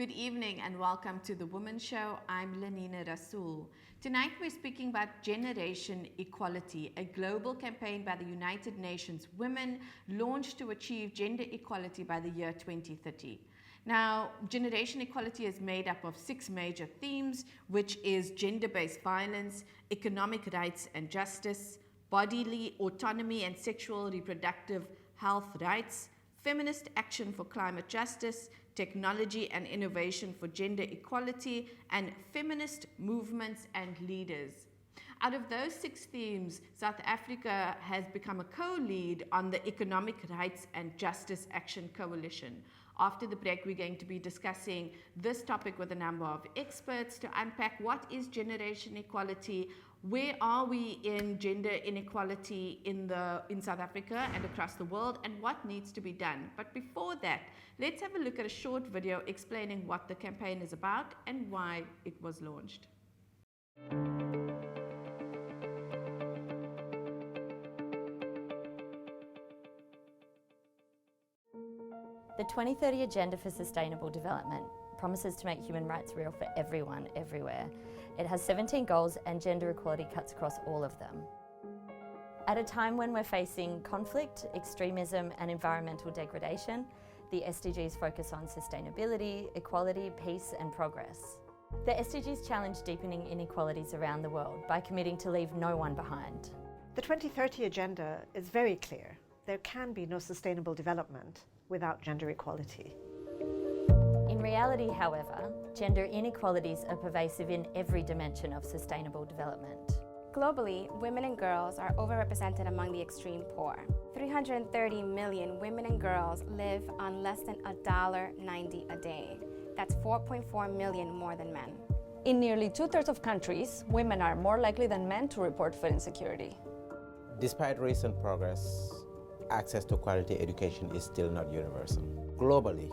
Good evening and welcome to the Womxn Show. I'm Lenina Rasool. Tonight we're speaking about Generation Equality, a global campaign by the United Nations Women launched to achieve gender equality by the year 2030. Now, generation equality is made up of 6 major themes, which is gender-based violence, economic rights and justice, bodily autonomy and sexual reproductive health rights, feminist action for climate justice, technology and innovation for gender equality, and feminist movements and leaders. Out of those 6 themes, South Africa has become a co-lead on the Economic Rights and Justice Action Coalition. After the break, we're going to be discussing this topic with a number of experts to unpack what is generation equality, where are we in gender inequality in South Africa and across the world, and what needs to be done. But before that, let's have a look at a short video explaining what the campaign is about and why it was launched. The 2030 Agenda for Sustainable Development promises to make human rights real for everyone, everywhere. It has 17 goals and gender equality cuts across all of them. At a time when we're facing conflict, extremism and environmental degradation, the SDGs focus on sustainability, equality, peace and progress. The SDGs challenge deepening inequalities around the world by committing to leave no one behind. The 2030 Agenda is very clear. There can be no sustainable development without gender equality. In reality, however, gender inequalities are pervasive in every dimension of sustainable development. Globally, women and girls are overrepresented among the extreme poor. 330 million women and girls live on less than $1.90 a day. That's 4.4 million more than men. In nearly 2/3 of countries, women are more likely than men to report food insecurity. Despite recent progress, access to quality education is still not universal. Globally,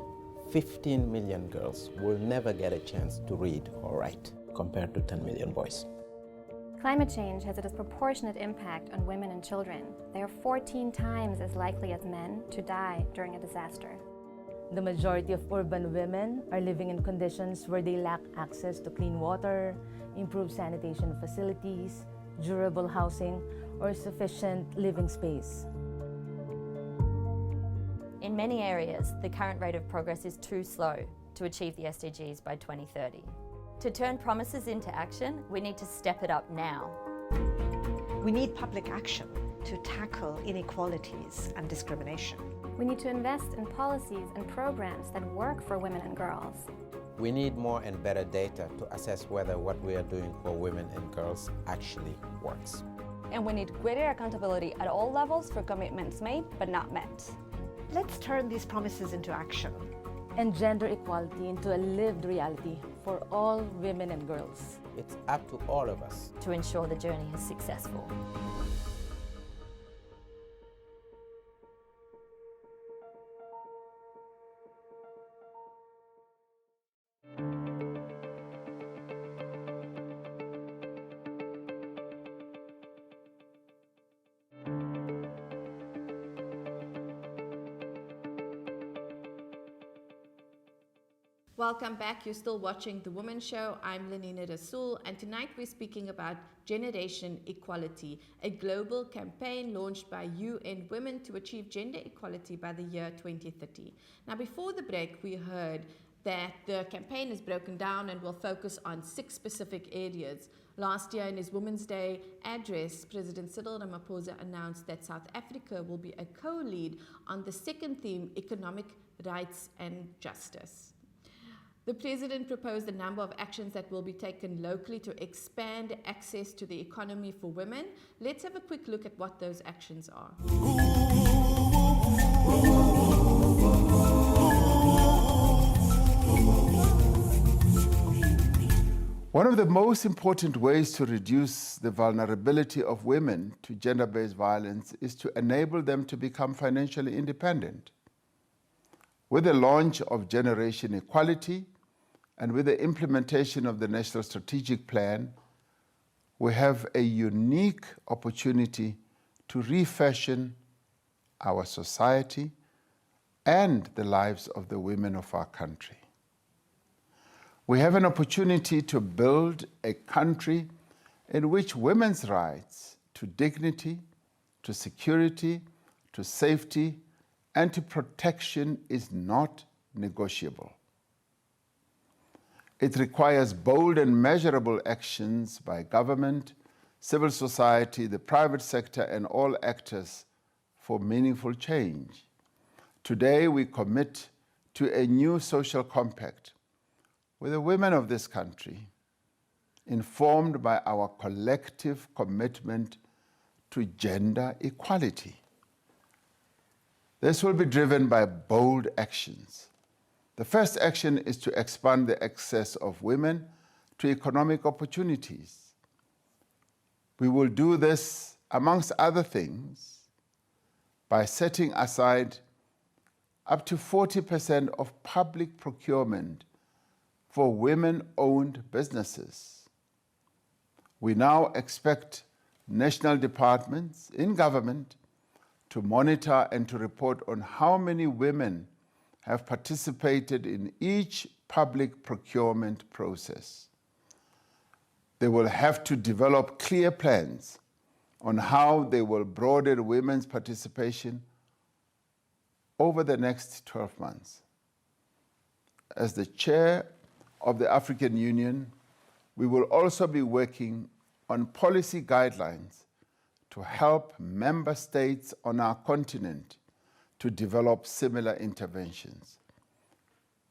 15 million girls will never get a chance to read or write, compared to 10 million boys. Climate change has a disproportionate impact on women and children. They are 14 times as likely as men to die during a disaster. The majority of urban women are living in conditions where they lack access to clean water, improved sanitation facilities, durable housing, or sufficient living space. In many areas, the current rate of progress is too slow to achieve the SDGs by 2030. To turn promises into action, we need to step it up now. We need public action to tackle inequalities and discrimination. We need to invest in policies and programs that work for women and girls. We need more and better data to assess whether what we are doing for women and girls actually works. And we need greater accountability at all levels for commitments made but not met. Let's turn these promises into action. And gender equality into a lived reality for all women and girls. It's up to all of us to ensure the journey is successful. Welcome back. You're still watching The Womxn Show. I'm Lenina Rasool, and tonight we're speaking about Generation Equality, a global campaign launched by UN Women to achieve gender equality by the year 2030. Now, before the break, we heard that the campaign is broken down and will focus on 6 specific areas. Last year, in his Women's Day address, President Cyril Ramaphosa announced that South Africa will be a co-lead on the second theme, economic rights and justice. The President proposed a number of actions that will be taken locally to expand access to the economy for women. Let's have a quick look at what those actions are. One of the most important ways to reduce the vulnerability of women to gender-based violence is to enable them to become financially independent. With the launch of Generation Equality, and with the implementation of the National Strategic Plan, we have a unique opportunity to refashion our society and the lives of the women of our country. We have an opportunity to build a country in which women's rights to dignity, to security, to safety, and to protection is not negotiable. It requires bold and measurable actions by government, civil society, the private sector, and all actors for meaningful change. Today, we commit to a new social compact with the women of this country, informed by our collective commitment to gender equality. This will be driven by bold actions. The first action is to expand the access of women to economic opportunities. We will do this, amongst other things, by setting aside up to 40% of public procurement for women-owned businesses. We now expect national departments in government to monitor and to report on how many women have participated in each public procurement process. They will have to develop clear plans on how they will broaden women's participation over the next 12 months. As the chair of the African Union, we will also be working on policy guidelines to help member states on our continent to develop similar interventions.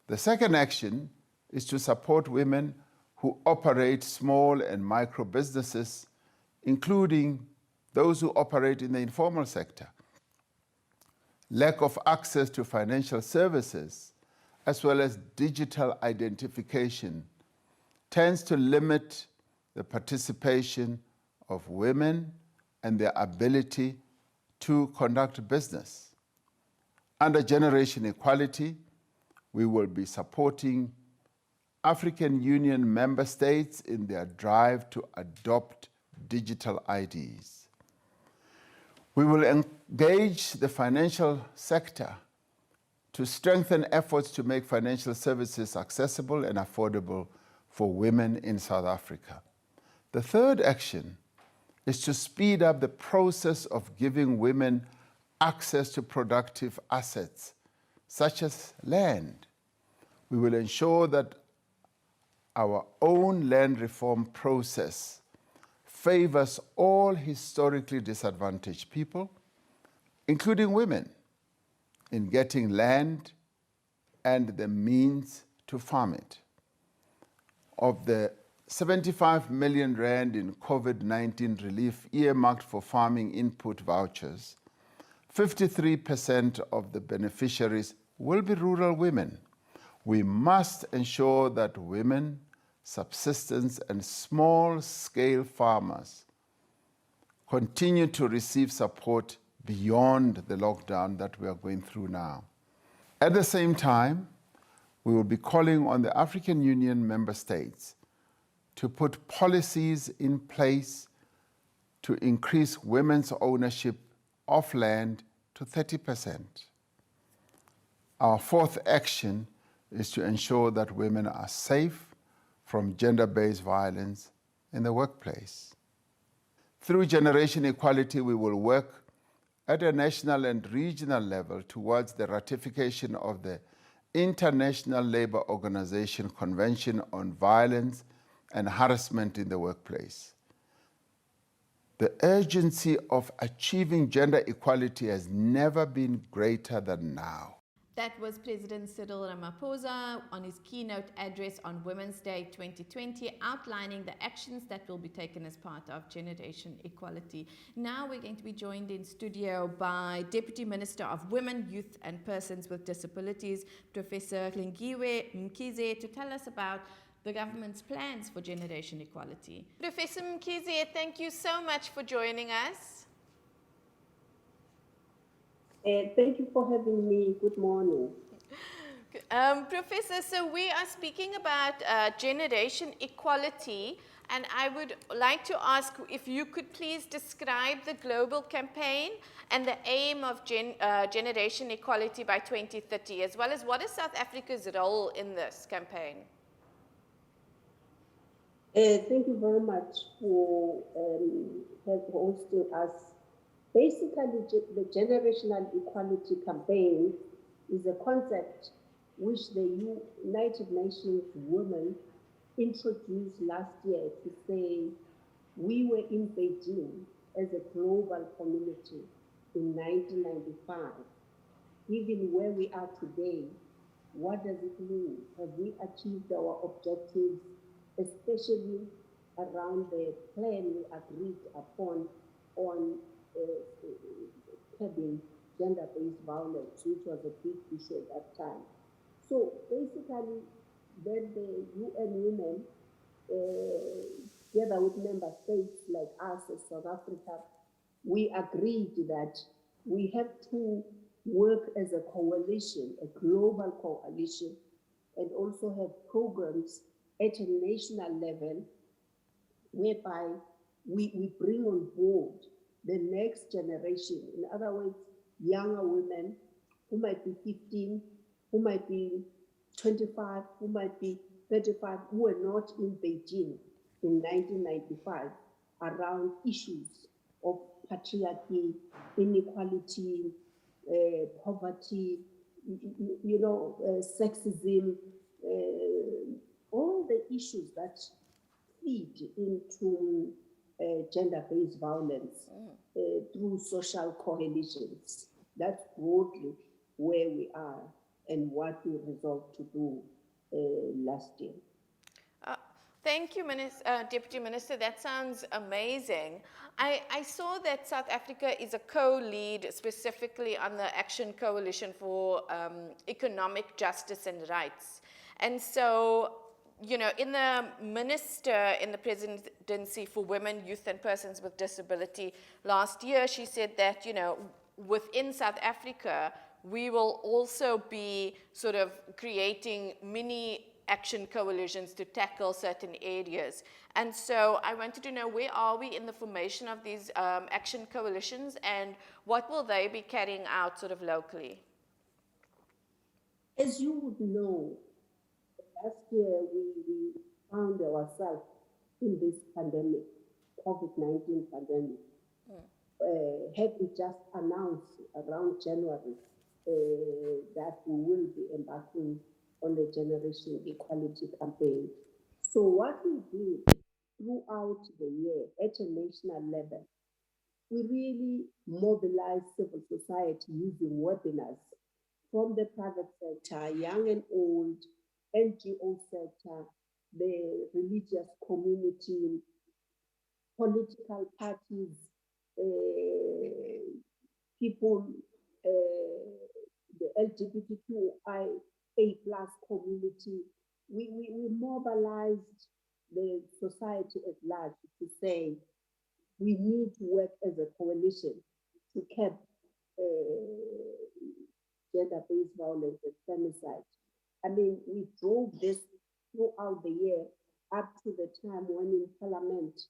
The second action is to support women who operate small and micro businesses, including those who operate in the informal sector. Lack of access to financial services, as well as digital identification, tends to limit the participation of women and their ability to conduct business. Under Generation Equality, we will be supporting African Union member states in their drive to adopt digital IDs. We will engage the financial sector to strengthen efforts to make financial services accessible and affordable for women in South Africa. The third action is to speed up the process of giving women access to productive assets, such as land. We will ensure that our own land reform process favors all historically disadvantaged people, including women, in getting land and the means to farm it. Of the 75 million rand in COVID-19 relief earmarked for farming input vouchers, 53% of the beneficiaries will be rural women. We must ensure that women, subsistence, and small-scale farmers continue to receive support beyond the lockdown that we are going through now. At the same time, we will be calling on the African Union member states to put policies in place to increase women's ownership of land to 30%. Our fourth action is to ensure that women are safe from gender-based violence in the workplace. Through Generation Equality, we will work at a national and regional level towards the ratification of the International Labour Organization Convention on Violence and Harassment in the Workplace. The urgency of achieving gender equality has never been greater than now. That was President Cyril Ramaphosa on his keynote address on Women's Day 2020, outlining the actions that will be taken as part of Generation Equality. Now we're going to be joined in studio by Deputy Minister of Women, Youth and Persons with Disabilities, Professor Hlengiwe Mkhize, to tell us about the government's plans for Generation Equality. Professor Mkhize, thank you so much for joining us. Thank you for having me. Good morning. Professor, so we are speaking about generation equality, and I would like to ask if you could please describe the global campaign and the aim of generation equality by 2030, as well as what is South Africa's role in this campaign? Thank you very much for hosting us. Basically, the Generational Equality Campaign is a concept which the United Nations Women introduced last year to say we were in Beijing as a global community in 1995. Given where we are today, what does it mean? Have we achieved our objectives, especially around the plan we agreed upon on curbing gender-based violence, which was a big issue at that time. So basically, then the UN Women, together with member states like us as South Africa, we agreed that we have to work as a coalition, a global coalition, and also have programs at a national level whereby we bring on board the next generation. In other words, younger women who might be 15, who might be 25, who might be 35, who were not in Beijing in 1995 around issues of patriarchy, inequality, poverty, sexism, all the issues that feed into gender-based violence through social coalitions. That's broadly where we are and what we resolved to do last year. Thank you, Deputy Minister. That sounds amazing. I saw that South Africa is a co-lead specifically on the Action Coalition for Economic Justice and Rights. And so, in the minister in the presidency for women, youth, and persons with disability last year, she said that, within South Africa, we will also be sort of creating mini action coalitions to tackle certain areas. And so I wanted to know, where are we in the formation of these action coalitions, and what will they be carrying out sort of locally? As you would know, last year we found ourselves in this pandemic, COVID-19 pandemic. Had we just announced around January that we will be embarking on the Generation Equality Campaign. So what we did throughout the year at a national level, we really mobilized civil society using webinars from the private sector, young and old, NGO sector, the religious community, political parties, people, the LGBTQIA+ community. We mobilized the society at large to say we need to work as a coalition to curb gender-based violence and femicide. I mean, we drove this throughout the year up to the time when in Parliament,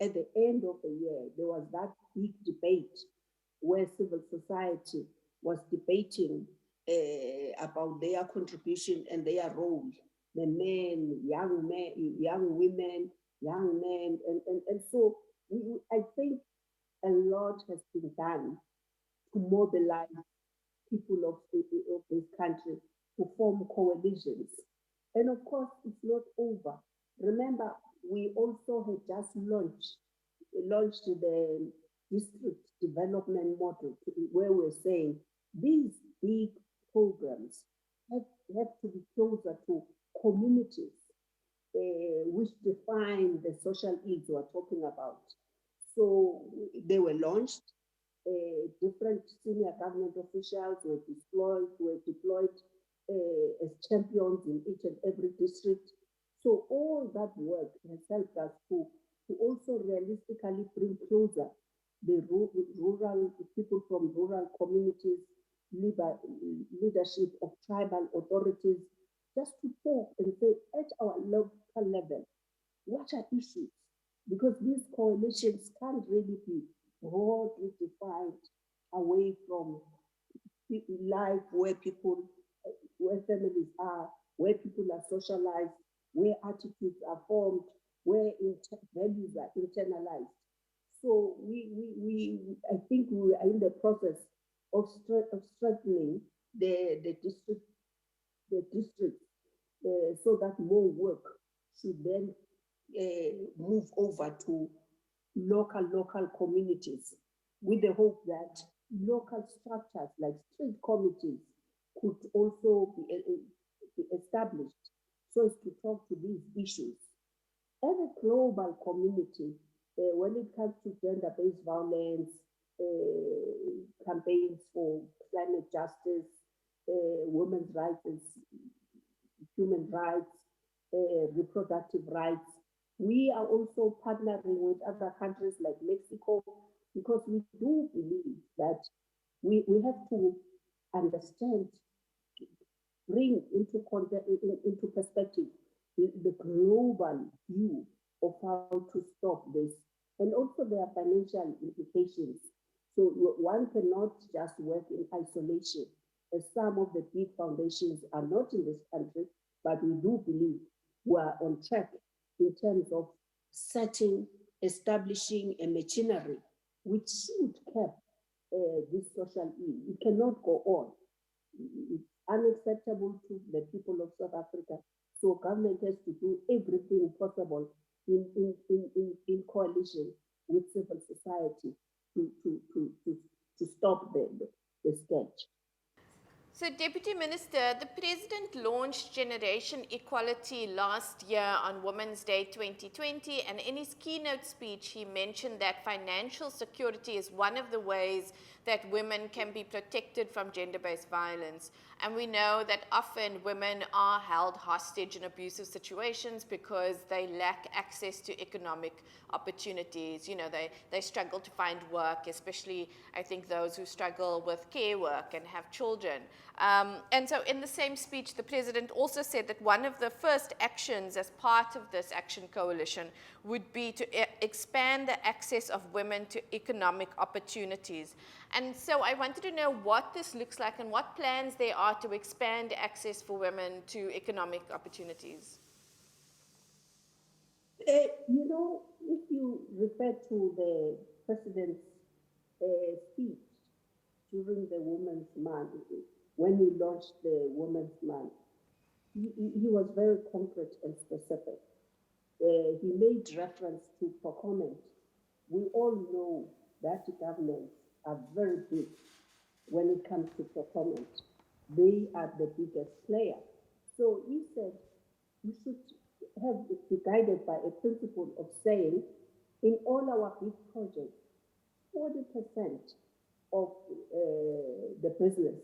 at the end of the year, there was that big debate where civil society was debating about their contribution and their role. The men, young women, young men, and so I think a lot has been done to mobilize people of this country to form coalitions. And of course, it's not over. Remember, we also had just launched the district development model, where we're saying these big programs have to be closer to communities, which define the social needs we're talking about. So they were launched. Different senior government officials were deployed as champions in each and every district. So all that work has helped us to also realistically bring closer the rural people from rural communities, leadership of tribal authorities, just to talk and say at our local level, what are issues? Because these coalitions can't really be broadly defined away from life where families are, where people are socialized, where attitudes are formed, where values are internalized. So I think we are in the process of strengthening the districts so that more work should then move over to local communities, with the hope that local structures like street committees could also be established so as to talk to these issues. As a global community, when it comes to gender-based violence, campaigns for climate justice, women's rights and human rights, reproductive rights, we are also partnering with other countries like Mexico, because we do believe that we have to understand, bring into perspective the global view of how to stop this. And also there are financial implications. So one cannot just work in isolation, as some of the big foundations are not in this country, but we do believe we are on track in terms of establishing a machinery which should cap this social ill. It cannot go on. It's unacceptable to the people of South Africa. So government has to do everything possible in coalition with civil society to stop the sketch. So, Deputy Minister, the President launched Generation Equality last year on Women's Day 2020, and in his keynote speech, he mentioned that financial security is one of the ways that women can be protected from gender-based violence. And we know that often women are held hostage in abusive situations because they lack access to economic opportunities. You know, they struggle to find work, especially, I think, those who struggle with care work and have children. And so in the same speech, the President also said that one of the first actions as part of this action coalition would be to expand the access of women to economic opportunities. And so I wanted to know what this looks like and what plans there are to expand access for women to economic opportunities. You know, if you refer to the President's speech during the Women's Month, when he launched the Women's Month, he was very concrete and specific. He made reference to procurement. We all know that governments are very big when it comes to procurement. They are the biggest player. So he said we should be guided by a principle of saying, in all our big projects, 40% of the business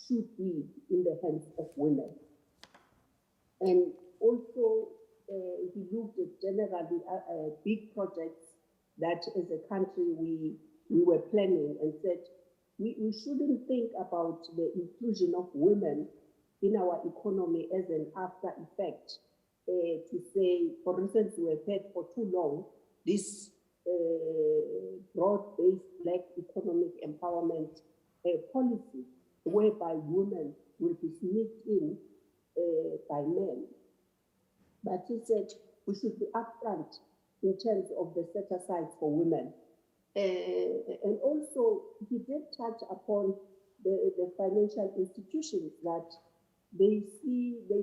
should be in the hands of women. And also, he looked at generally big projects that as a country we were planning, and said we shouldn't think about the inclusion of women in our economy as an after effect. To say, for instance, we have had for too long this broad-based Black economic empowerment policy, whereby women will be sneaked in by men. But he said we should be upfront in terms of the set-asides for women. And also, he did touch upon the financial institutions that they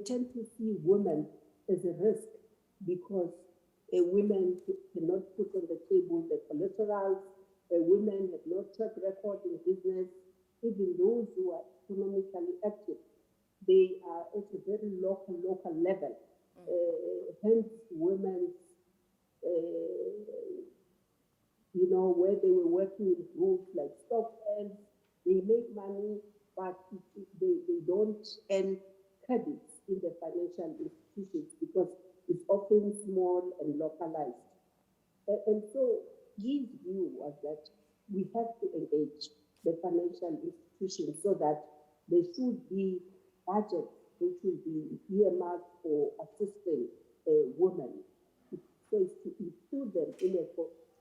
tend to see women as a risk, because women cannot put on the table the collaterals, women have no track record in business, even those who are economically active, they are at a very local level. Hence, women's, where they were working in groups like stock ends, they make money, but they don't earn credits in the financial institutions because it's often small and localized. And so his view was that we have to engage the financial institutions so that there should be budgets which will be earmarked for assisting women, so as to include them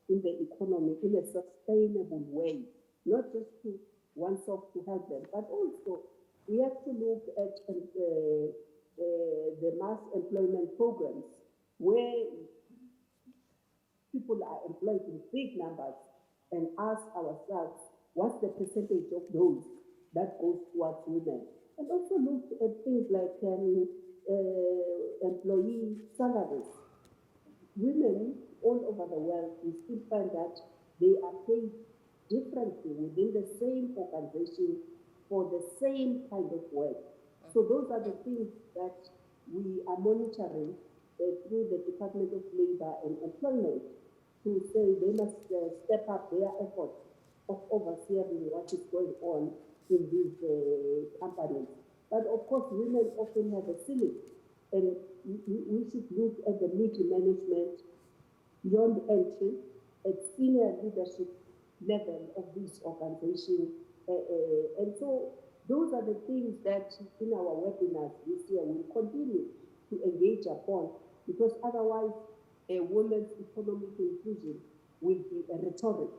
in the economy in a sustainable way, not just to oneself to help them, but also we have to look at the mass employment programs, where people are employed in big numbers and ask ourselves, what's the percentage of those that goes towards women? And also look at things like employee salaries. Women all over the world, we still find that they are paid differently within the same organization for the same kind of work. So those are the things that we are monitoring through the Department of Labor and Employment to say they must step up their efforts of overseeing what is going on in these companies. But of course, women often have a ceiling, and we should look at the middle management beyond entry at senior leadership level of this organization. And so those are the things that in our webinars this year we'll continue to engage upon, because otherwise a women's economic inclusion will be a rhetoric.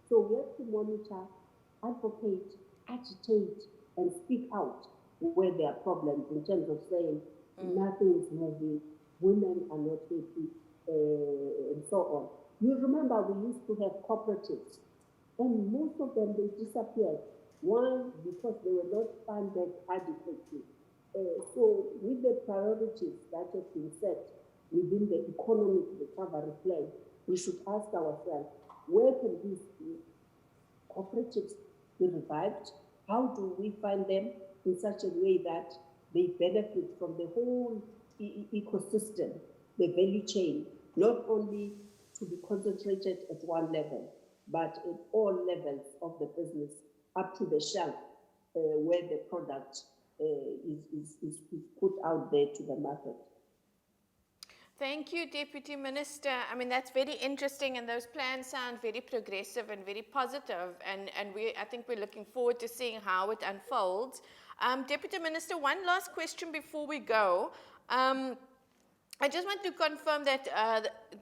So we have to monitor, advocate, agitate, and speak out where there are problems in terms of saying nothing is moving, women are not happy, and so on. You remember we used to have cooperatives, and most of them, they disappeared. One, because they were not funded adequately. So with the priorities that have been set within the economic recovery plan, we should ask ourselves, where can these cooperatives be revived? How do we find them in such a way that they benefit from the whole ecosystem, the value chain, not only to be concentrated at one level, but at all levels of the business, up to the shelf where the product is put out there to the market. Thank you, Deputy Minister. I mean, that's very interesting, and those plans sound very progressive and very positive, and I think we're looking forward to seeing how it unfolds. Deputy Minister, one last question before we go. I just want to confirm that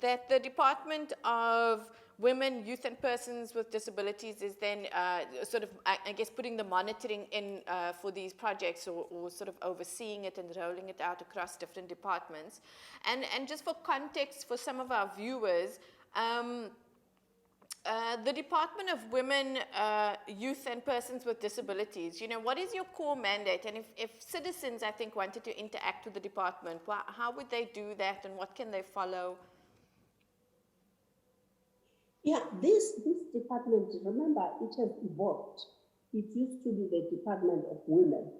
that the Department of Women, Youth and Persons with Disabilities is then sort of, I guess, putting the monitoring in for these projects, or sort of overseeing it and rolling it out across different departments. And just for context for some of our viewers, the Department of Women, Youth and Persons with Disabilities, you know, what is your core mandate? And if citizens, I think, wanted to interact with the department, how would they do that, and what can they follow? Yeah, this department, remember, it has evolved. It used to be the Department of Women.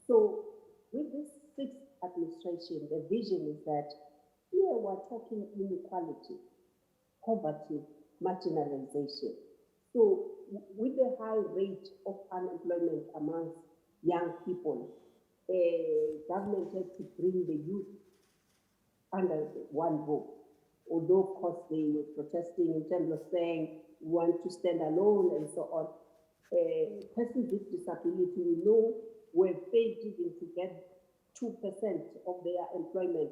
So with this sixth administration, the vision is that here we're talking inequality, poverty, marginalization. So with the high rate of unemployment amongst young people, government had to bring the youth under one roof. Although, of course, they were protesting in terms of saying, we want to stand alone and so on. Persons with disability, we know, were failed even to get 2% of their employment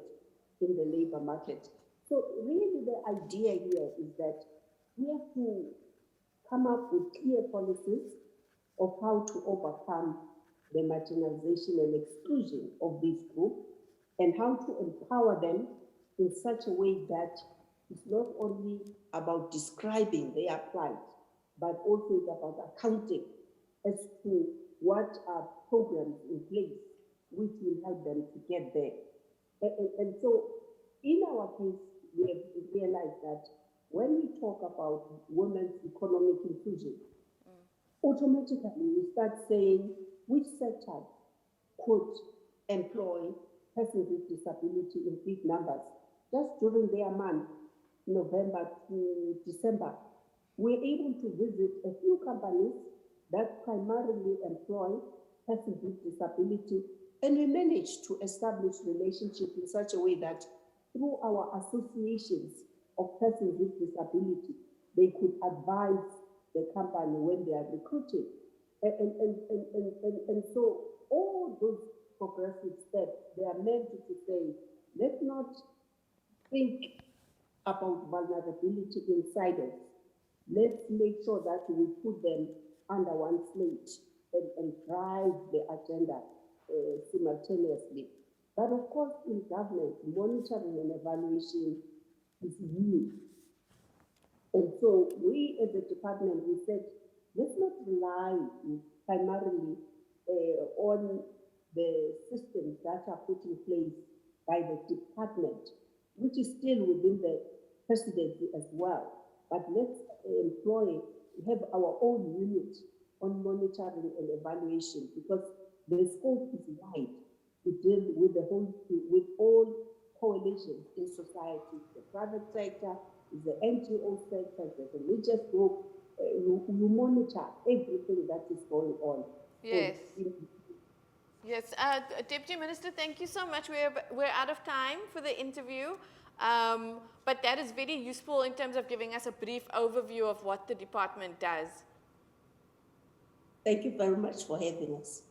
in the labor market. So really the idea here is that we have to come up with clear policies of how to overcome the marginalization and exclusion of this group, and how to empower them in such a way that it's not only about describing their plight, but also it's about accounting as to what are programs in place which will help them to get there. And so in our case, we have realized that when we talk about women's economic inclusion, automatically we start saying which sector could employ persons with disability in big numbers. Just during their month, November to December, we're able to visit a few companies that primarily employ persons with disability, and we managed to establish relationships in such a way that through our associations of persons with disability, they could advise the company when they are recruiting. And so all those progressive steps, they are meant to say, let's not think about vulnerability inside us. Let's make sure that we put them under one slate and drive the agenda simultaneously. But of course, in government, monitoring and evaluation is new. And so we as a department, we said, let's not rely primarily on the systems that are put in place by the department, which is still within the presidency as well. But let's have our own unit on monitoring and evaluation, because the scope is wide to deal with with all coalitions in society, the private sector, the NGO sector, the religious group. You monitor everything that is going on. Yes. Yes, Deputy Minister, thank you so much. We're out of time for the interview, but that is very useful in terms of giving us a brief overview of what the department does. Thank you very much for having us.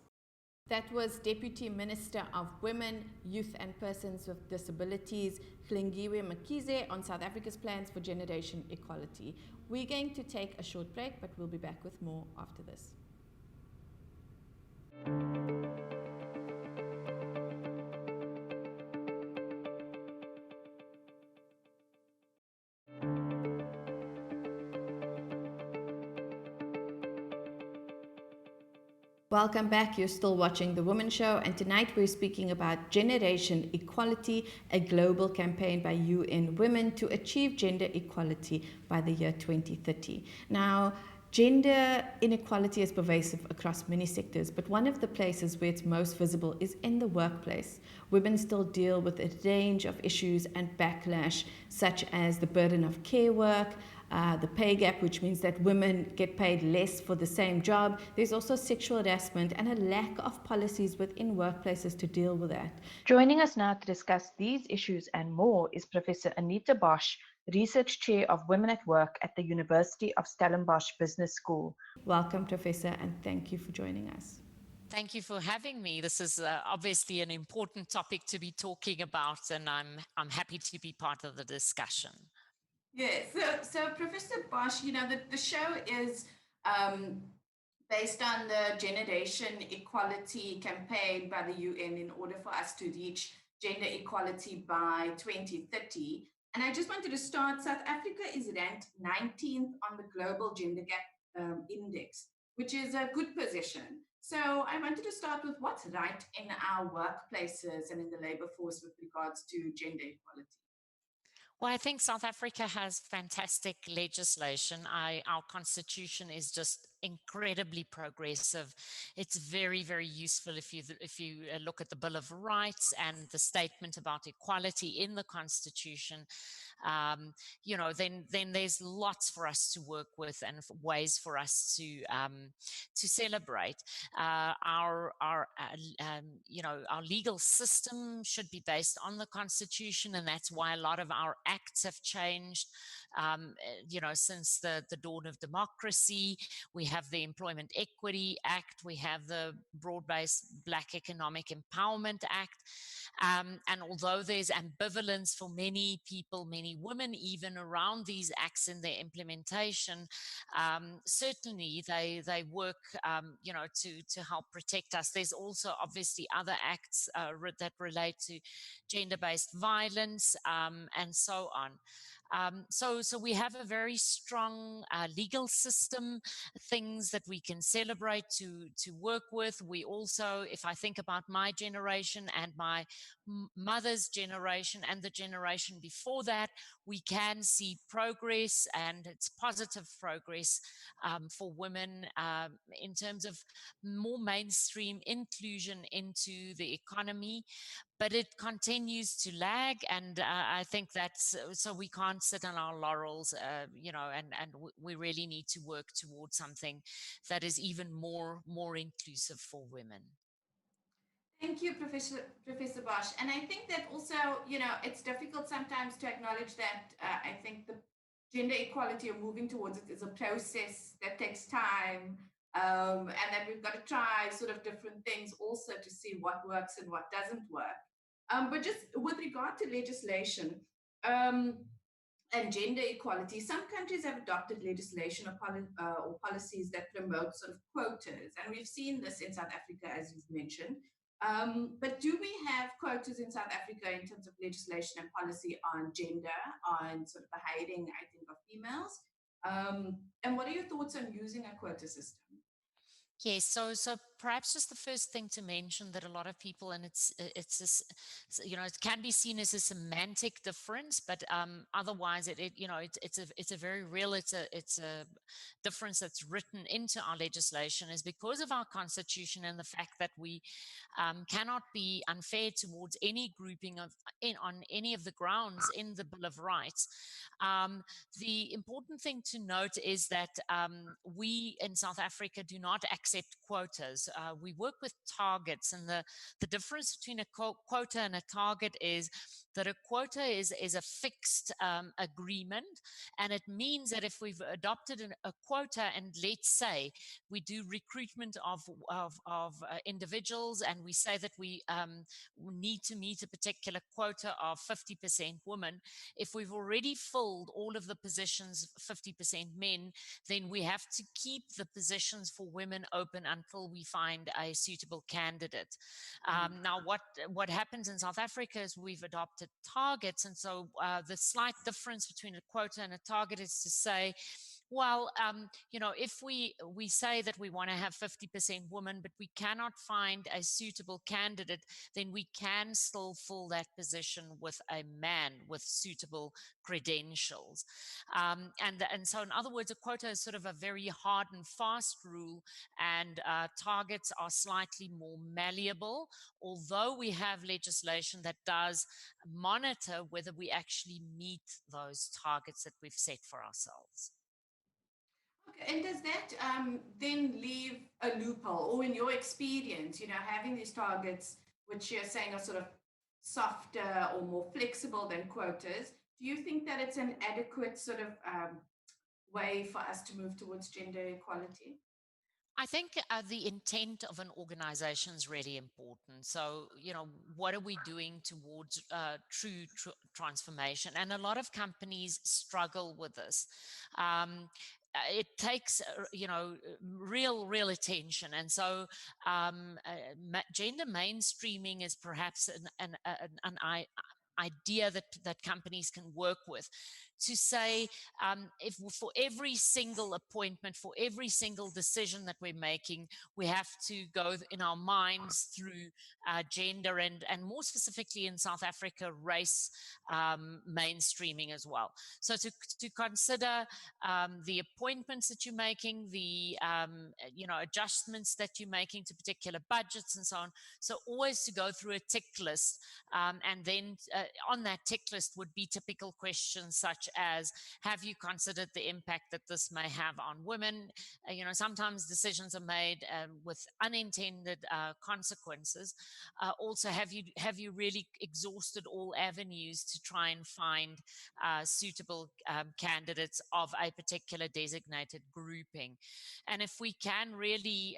That was Deputy Minister of Women, Youth and Persons with Disabilities, Hlengiwe Mkhize, on South Africa's plans for generation equality. We're going to take a short break, but we'll be back with more after this. Welcome back. You're still watching The Womxn Show, and tonight we're speaking about Generation Equality, a global campaign by UN Women to achieve gender equality by the year 2030. Now, gender inequality is pervasive across many sectors, but one of the places where it's most visible is in the workplace. Women still deal with a range of issues and backlash, such as the burden of care work, the pay gap, which means that women get paid less for the same job. There's also sexual harassment and a lack of policies within workplaces to deal with that. Joining us now to discuss these issues and more is Professor Anita Bosch, Research Chair of Women at Work at the University of Stellenbosch Business School. Welcome, Professor, and thank you for joining us. Thank you for having me. This is obviously an important topic to be talking about, and I'm happy to be part of the discussion. Yes, so Professor Bosch, you know, the show is based on the Generation Equality campaign by the UN in order for us to reach gender equality by 2030. And I just wanted to start, South Africa is ranked 19th on the Global Gender Gap Index, which is a good position. So I wanted to start with what's right in our workplaces and in the labor force with regards to gender equality. Well, I think South Africa has fantastic legislation. Our constitution is just incredibly progressive. It's very, very useful if you look at the Bill of Rights and the statement about equality in the constitution. You know, then there's lots for us to work with and ways for us to celebrate. Our legal system should be based on the constitution, and that's why a lot of our acts have changed. Since the dawn of democracy, we have the Employment Equity Act, we have the Broad-Based Black Economic Empowerment Act. And although there's ambivalence for many people, many women, even around these acts in their implementation, certainly they work, to help protect us. There's also obviously other acts that relate to gender-based violence and so on. So we have a very strong legal system, things that we can celebrate to work with. We also, if I think about my generation and my mother's generation and the generation before that, we can see progress, and it's positive progress for women in terms of more mainstream inclusion into the economy. But it continues to lag, and I think that's so we can't sit on our laurels, and we really need to work towards something that is even more inclusive for women. Thank you, Professor Bosch. And I think that also, it's difficult sometimes to acknowledge that I think the gender equality or moving towards it is a process that takes time, and that we've got to try sort of different things also to see what works and what doesn't work. But just with regard to legislation and gender equality, some countries have adopted legislation or policies that promote sort of quotas. And we've seen this in South Africa, as you've mentioned. But do we have quotas in South Africa in terms of legislation and policy on gender, on sort of the hiding, I think, of females? And what are your thoughts on using a quota system? Yes, so perhaps just the first thing to mention that a lot of people, and it's this, you know, it can be seen as a semantic difference, but otherwise it's a very real, it's a difference that's written into our legislation, is because of our constitution and the fact that we cannot be unfair towards any grouping on any of the grounds in the Bill of Rights. The important thing to note is that we in South Africa do not accept quotas. We work with targets, and the difference between a quota and a target is that a quota is a fixed agreement, and it means that if we've adopted a quota, and let's say we do recruitment of individuals, and we say that we need to meet a particular quota of 50% women, if we've already filled all of the positions 50% men, then we have to keep the positions for women open until we find a suitable candidate. Now, what happens in South Africa is we've adopted targets, and so the slight difference between a quota and a target is to say, well, you know, if we say that we want to have 50% women, but we cannot find a suitable candidate, then we can still fill that position with a man with suitable credentials. And so, in other words, a quota is sort of a very hard and fast rule, and targets are slightly more malleable, although we have legislation that does monitor whether we actually meet those targets that we've set for ourselves. Okay, and does that then leave a loophole, or in your experience, you know, having these targets, which you're saying are sort of softer or more flexible than quotas, do you think that it's an adequate sort of way for us to move towards gender equality? I think the intent of an organization is really important. So, you know, what are we doing towards true transformation? And a lot of companies struggle with this. It takes, you know, real attention. And so gender mainstreaming is perhaps an idea that companies can work with, to say if for every single appointment, for every single decision that we're making, we have to go in our minds through gender and more specifically in South Africa, race mainstreaming as well. So to consider the appointments that you're making, the you know, adjustments that you're making to particular budgets and so on. So always to go through a tick list, and then on that tick list would be typical questions such as, have you considered the impact that this may have on women? You know, sometimes decisions are made with unintended consequences. Also, have you really exhausted all avenues to try and find suitable candidates of a particular designated grouping? And if we can really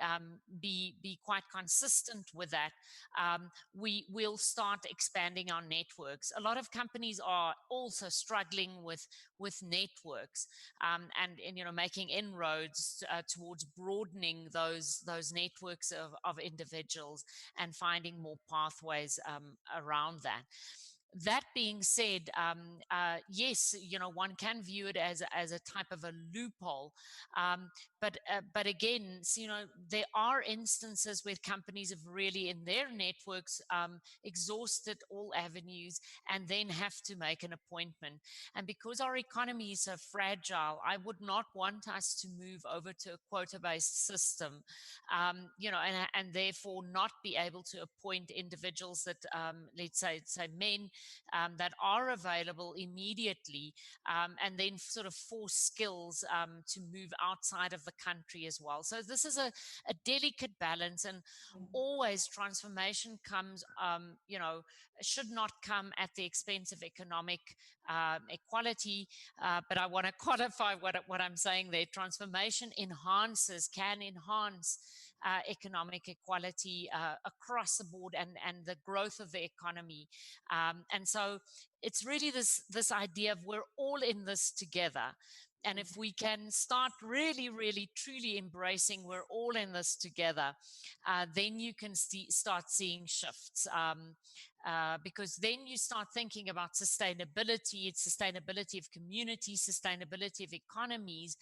be quite consistent with that, we will start expanding our networks. A lot of companies are also struggling with networks, and you know, making inroads towards broadening those networks of individuals and finding more pathways around that. That being said, yes, you know, one can view it as a type of a loophole, but again, so, you know, there are instances where companies have really, in their networks, exhausted all avenues and then have to make an appointment. And because our economy is so fragile, I would not want us to move over to a quota-based system, you know, and therefore not be able to appoint individuals that, let's say men, that are available immediately, and then sort of force skills to move outside of the country as well. So this is a delicate balance, and always transformation comes, you know, should not come at the expense of economic equality. But I want to qualify what I'm saying there. Transformation can enhance economic equality across the board, and the growth of the economy. And so it's really this idea of we're all in this together. And if we can start really, really, truly embracing we're all in this together, then you can start seeing shifts. Because then you start thinking about sustainability, it's sustainability of communities, sustainability of economies,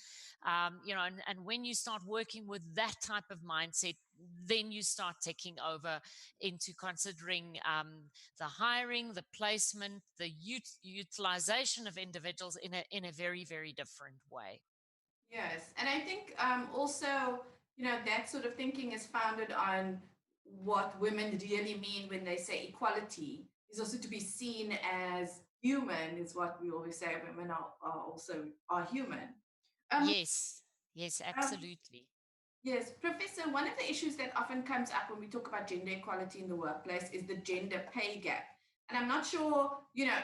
and when you start working with that type of mindset, then you start taking over into considering the hiring, the placement, the utilization of individuals in a very, very different way. Yes, and I think also, that sort of thinking is founded on what women really mean when they say equality is also to be seen as human, is what we always say. Women are also are human. Yes, yes, Um, absolutely. Yes, Professor, one of the issues that often comes up when we talk about gender equality in the workplace is the gender pay gap. And I'm not sure,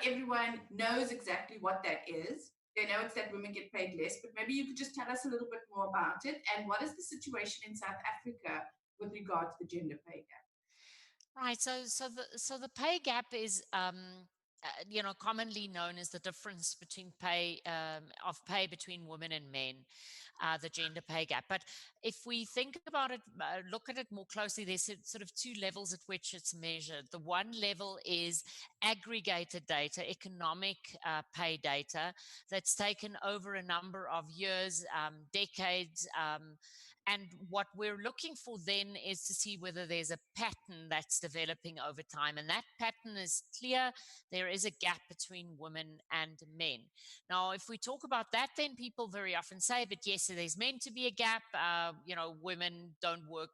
everyone knows exactly what that is. They know it's that women get paid less, but maybe you could just tell us a little bit more about it. And what is the situation in South Africa with regard to the gender pay gap? Right. So the pay gap is commonly known as the difference between pay between women and men, the gender pay gap. But if we think about it, look at it more closely, there's sort of two levels at which it's measured. The one level is aggregated data, economic pay data that's taken over a number of years, decades. And what we're looking for then is to see whether there's a pattern that's developing over time. And that pattern is clear. There is a gap between women and men. Now, if we talk about that, then people very often say, but yes, there's meant to be a gap. Women don't work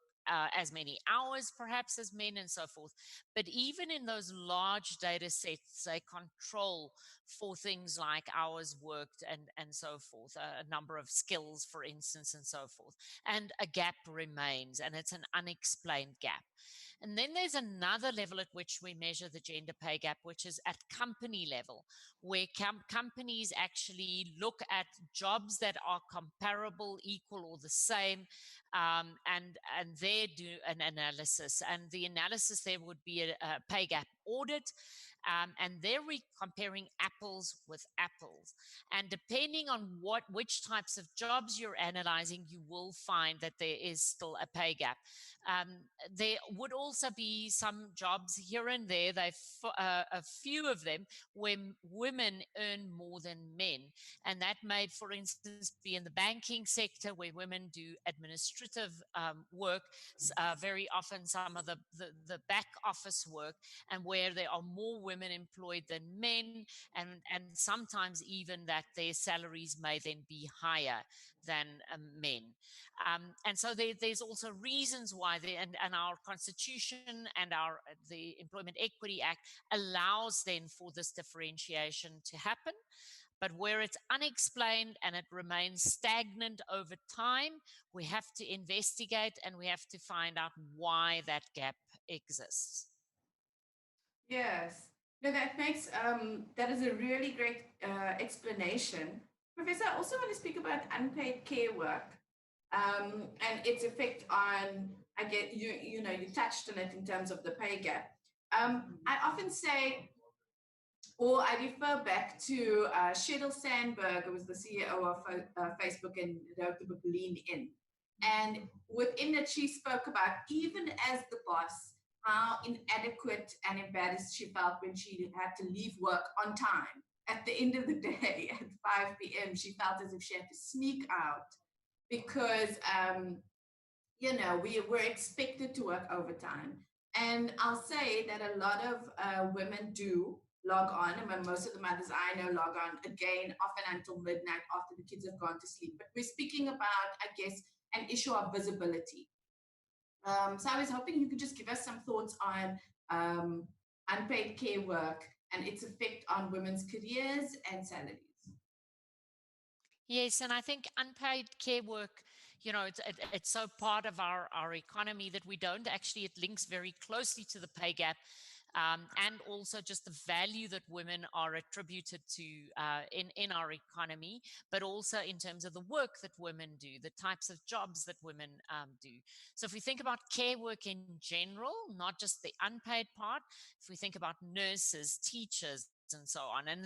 as many hours perhaps as men and so forth. But even in those large data sets, they control for things like hours worked and so forth, a number of skills, for instance, and so forth. And a gap remains, and it's an unexplained gap. And then there's another level at which we measure the gender pay gap, which is at company level, where companies actually look at jobs that are comparable, equal, or the same, and they do an analysis. And the analysis there would be a pay gap audit. And they're comparing apples with apples. And depending on which types of jobs you're analyzing, you will find that there is still a pay gap. There would also be some jobs here and there, a few of them, where women earn more than men. And that may, for instance, be in the banking sector, where women do administrative work, very often some of the back office work, and where there are more women employed than men, and sometimes even that their salaries may then be higher than men. And so there's also reasons why and our constitution and the Employment Equity Act allows then for this differentiation to happen. But where it's unexplained and it remains stagnant over time, we have to investigate and we have to find out why that gap exists. Yes. No, that is a really great explanation. Professor, I also want to speak about unpaid care work and its effect on, I get you touched on it in terms of the pay gap. I often say, or I refer back to Sheryl Sandberg, who was the CEO of Facebook and wrote the book Lean In. And within it, she spoke about, even as the boss, how inadequate and embarrassed she felt when she had to leave work on time. At the end of the day, at 5 p.m., she felt as if she had to sneak out because, we were expected to work overtime. And I'll say that a lot of women do log on. I mean, most of the mothers I know log on again, often until midnight after the kids have gone to sleep. But we're speaking about, I guess, an issue of visibility. So I was hoping you could just give us some thoughts on unpaid care work and its effect on women's careers and salaries. Yes, and I think unpaid care work, it's so part of our economy that we don't actually, it links very closely to the pay gap. And also just the value that women are attributed to in our economy, but also in terms of the work that women do, the types of jobs that women do. So if we think about care work in general, not just the unpaid part, if we think about nurses, teachers, and so on, and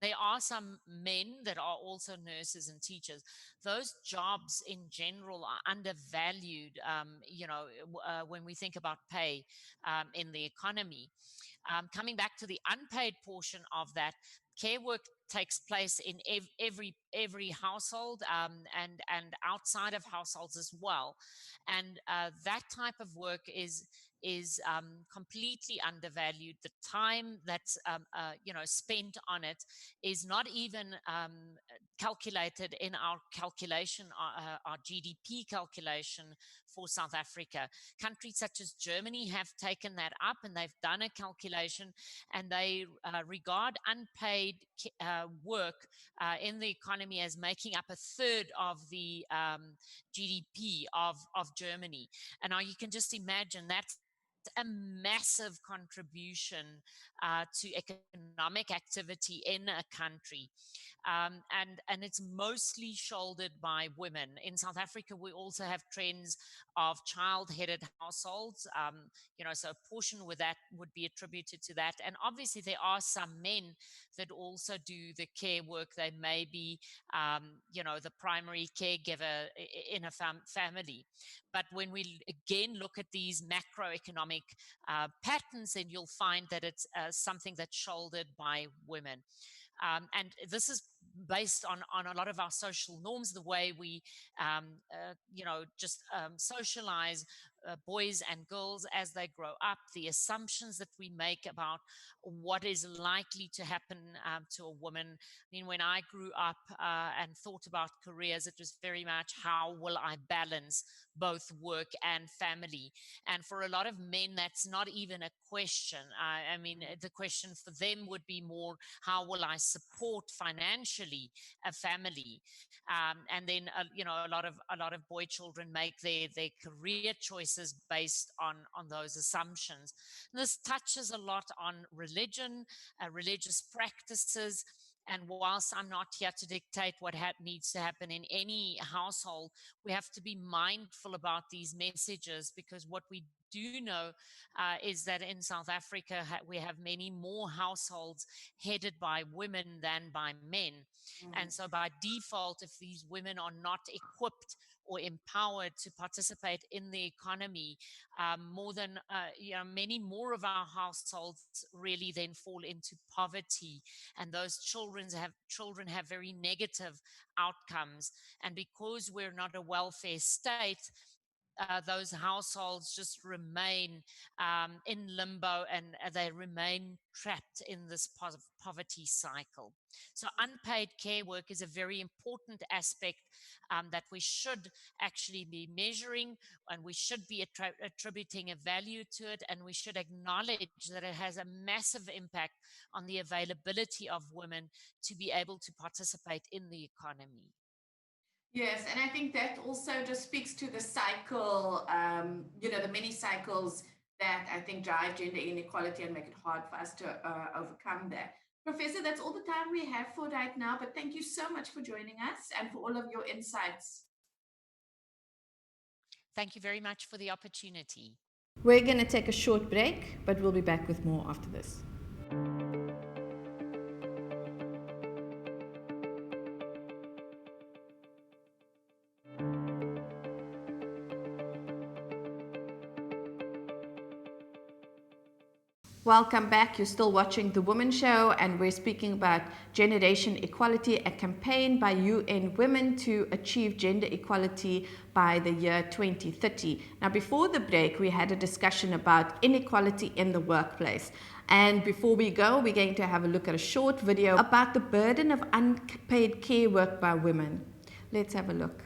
there are some men that are also nurses and teachers. Those jobs in general are undervalued, when we think about pay in the economy. Coming back to the unpaid portion of that, care work takes place in every household and outside of households as well. And that type of work is completely undervalued. The time that's spent on it is not even calculated in our calculation, our GDP calculation for South Africa. Countries such as Germany have taken that up, and they've done a calculation, and they regard unpaid work in the economy as making up a third of the GDP of Germany. And now you can just imagine that's a massive contribution to economic activity in a country. And it's mostly shouldered by women. In South Africa, we also have trends of child-headed households. So a portion with that would be attributed to that. And obviously, there are some men that also do the care work. They may be, the primary caregiver in a family. But when we again look at these macroeconomic patterns, then you'll find that it's something that's shouldered by women. And this is based on a lot of our social norms, the way we, socialize boys and girls as they grow up, the assumptions that we make about what is likely to happen to a woman. I mean, when I grew up and thought about careers, it was very much, how will I balance both work and family? And for a lot of men, that's not even a question. I mean, the question for them would be more, how will I support financially a family? And then, a lot of boy children make their career choices based on those assumptions. This touches a lot on religion, religious practices. And whilst I'm not here to dictate what needs to happen in any household, we have to be mindful about these messages, because what we do know is that in South Africa, we have many more households headed by women than by men. And so by default, if these women are not equipped or empowered to participate in the economy, many more of our households really then fall into poverty, and those children have very negative outcomes. And because we're not a welfare state, those households just remain in limbo, and they remain trapped in this poverty cycle. So unpaid care work is a very important aspect that we should actually be measuring, and we should be attributing a value to it, and we should acknowledge that it has a massive impact on the availability of women to be able to participate in the economy. Yes, and I think that also just speaks to the cycle, the many cycles that I think drive gender inequality and make it hard for us to overcome that. Professor, that's all the time we have for right now, but thank you so much for joining us and for all of your insights. Thank you very much for the opportunity. We're going to take a short break, but we'll be back with more after this. Welcome back. You're still watching The Womxn Show, and we're speaking about generation equality, a campaign by UN Women to achieve gender equality by the year 2030. Now, before the break, we had a discussion about inequality in the workplace. And before we go, we're going to have a look at a short video about the burden of unpaid care work by women. Let's have a look.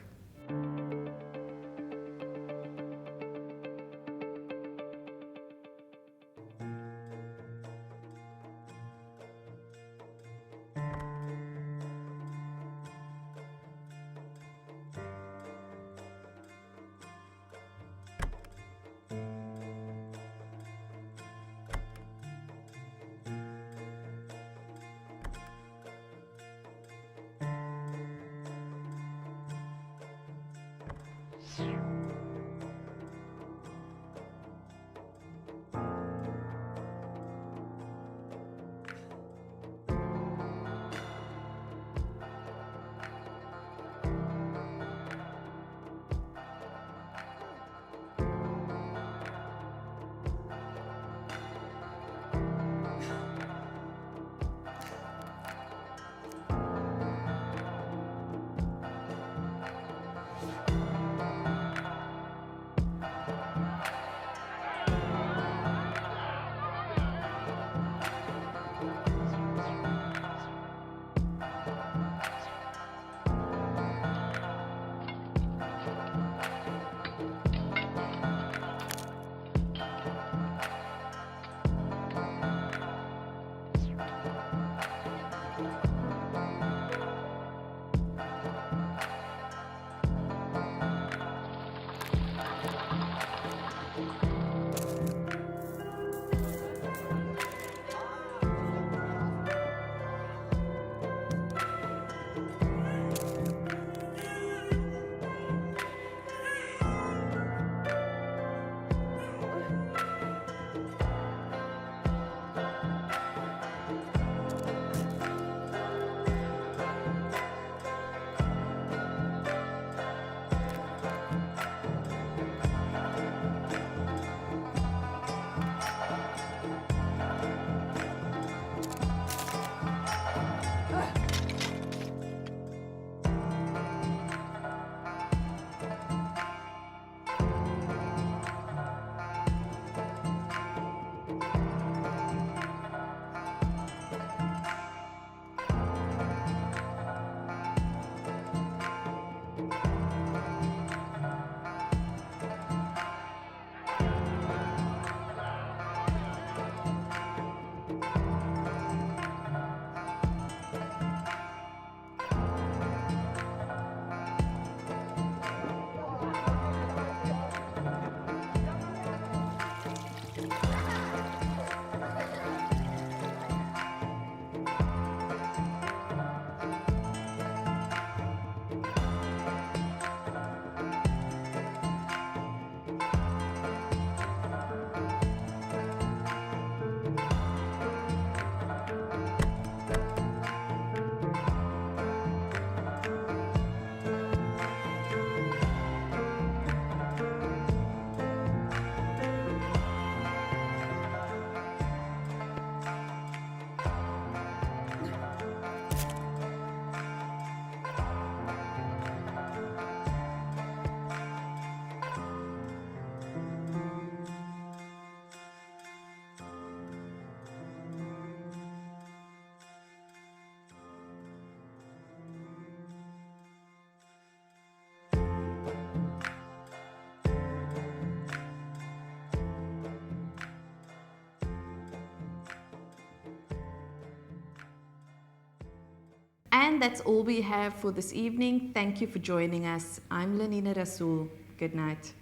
And that's all we have for this evening. Thank you for joining us. I'm Lenina Rasool. Good night.